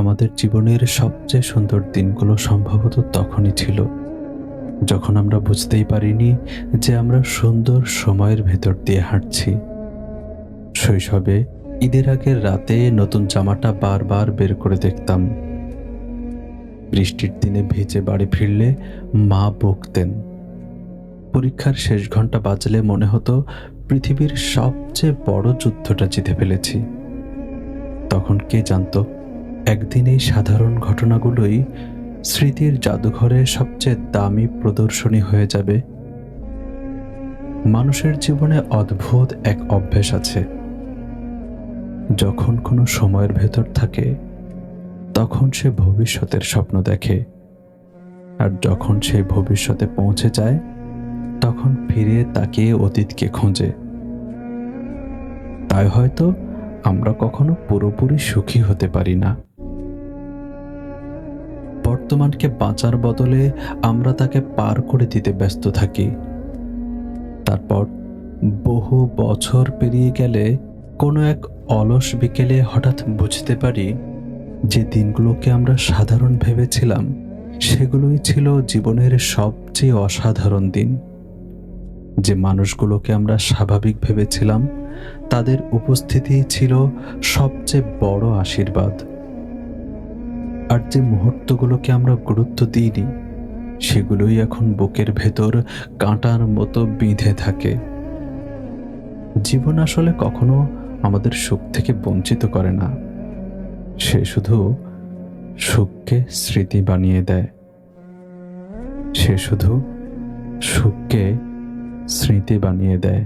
আমাদের জীবনের সবচেয়ে সুন্দর দিনগুলো সম্ভবত তখনই ছিল, যখন আমরা বুঝতেই পারিনি যে আমরা সুন্দর সময়ের ভেতর দিয়ে হাঁটছি। শৈশবে ঈদের আগের রাতে নতুন জামাটা বারবার বের করে দেখতাম। বৃষ্টির দিনে ভিজে বাড়ি ফিরলে মা বকতেন। পরীক্ষার শেষ ঘন্টা বাজলে মনে হতো পৃথিবীর সবচেয়ে বড় যুদ্ধটা জিতে ফেলেছি। তখন কে জানতো একদিন এই সাধারণ ঘটনাগুলোই স্মৃতির জাদুঘরে সবচেয়ে দামি প্রদর্শনী হয়ে যাবে। মানুষের জীবনে অদ্ভুত এক অভ্যাস আছে। যখন কোনো সময়ের ভেতর থাকে তখন সে ভবিষ্যতের স্বপ্ন দেখে, আর যখন সেই ভবিষ্যতে পৌঁছে যায় তখন ফিরে তাকিয়ে অতীতকে খোঁজে। তাই হয়তো আমরা কখনো পুরোপুরি সুখী হতে পারি না। বর্তমানকে বাঁচার বদলে আমরা তাকে পার করে দিতে ব্যস্ত থাকি। তারপর বহু বছর পেরিয়ে গেলে কোনো এক অলস বিকেলে হঠাৎ বুঝতে পারি যে দিনগুলোকে আমরা সাধারণ ভেবেছিলাম সেগুলোই ছিল জীবনের সবচেয়ে অসাধারণ দিন। যে মানুষগুলোকে আমরা স্বাভাবিক ভেবেছিলাম তাদের উপস্থিতিই ছিল সবচেয়ে বড় আশীর্বাদ। আর যে মুহূর্তগুলোকে আমরা গুরুত্ব দিইনি সেগুলোই এখন বুকের ভেতর কাঁটার মতো বিঁধে থাকে। জীবন আসলে কখনো আমাদের সুখ থেকে বঞ্চিত করে না, সে শুধু সুখকে স্মৃতি বানিয়ে দেয়। সে শুধু সুখকে স্মৃতি বানিয়ে দেয়।